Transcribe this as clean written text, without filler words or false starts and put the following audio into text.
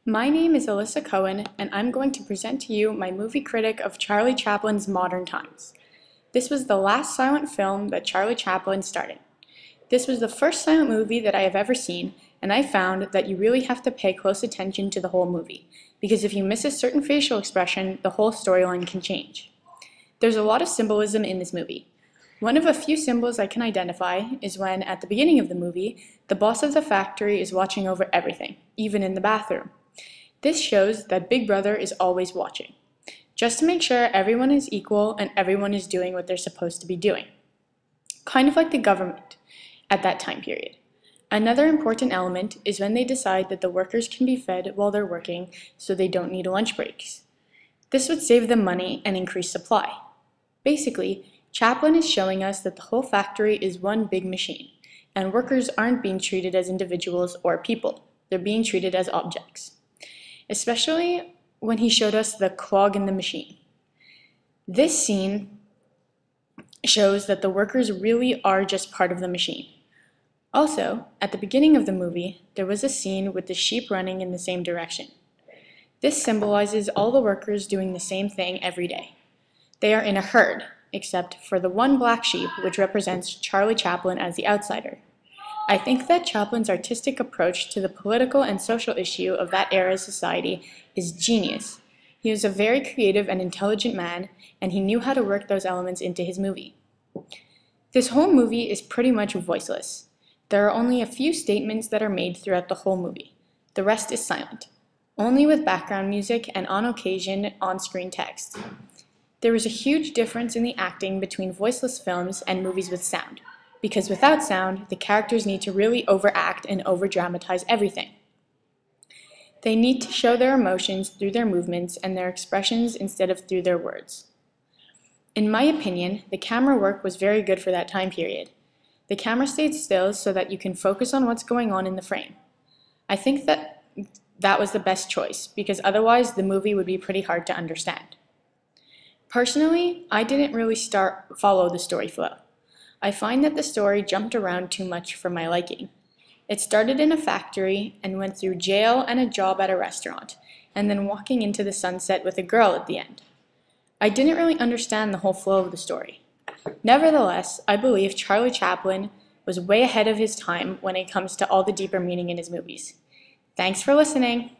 My name is Alyssa Cohen, and I'm going to present to you my movie critic of Charlie Chaplin's Modern Times. This was the last silent film that Charlie Chaplin started. This was the first silent movie that I have ever seen, and I found that you really have to pay close attention to the whole movie, because if you miss a certain facial expression, the whole storyline can change. There's a lot of symbolism in this movie. One of a few symbols I can identify is when, at the beginning of the movie, the boss of the factory is watching over everything, even in the bathroom. This shows that Big Brother is always watching, just to make sure everyone is equal and everyone is doing what they're supposed to be doing. Kind of like the government at that time period. Another important element is when they decide that the workers can be fed while they're working so they don't need lunch breaks. This would save them money and increase supply. Basically, Chaplin is showing us that the whole factory is one big machine, and workers aren't being treated as individuals or people. They're being treated as objects. Especially when he showed us the clog in the machine. This scene shows that the workers really are just part of the machine. Also, at the beginning of the movie, there was a scene with the sheep running in the same direction. This symbolizes all the workers doing the same thing every day. They are in a herd, except for the one black sheep, which represents Charlie Chaplin as the outsider. I think that Chaplin's artistic approach to the political and social issue of that era's society is genius. He was a very creative and intelligent man, and he knew how to work those elements into his movie. This whole movie is pretty much voiceless. There are only a few statements that are made throughout the whole movie. The rest is silent, only with background music and on occasion on-screen text. There is a huge difference in the acting between voiceless films and movies with sound. Because without sound, the characters need to really overact and overdramatize everything. They need to show their emotions through their movements and their expressions instead of through their words. In my opinion, the camera work was very good for that time period. The camera stayed still so that you can focus on what's going on in the frame. I think that was the best choice, because otherwise the movie would be pretty hard to understand. Personally, I didn't really follow the story flow. I find that the story jumped around too much for my liking. It started in a factory and went through jail and a job at a restaurant, and then walking into the sunset with a girl at the end. I didn't really understand the whole flow of the story. Nevertheless, I believe Charlie Chaplin was way ahead of his time when it comes to all the deeper meaning in his movies. Thanks for listening.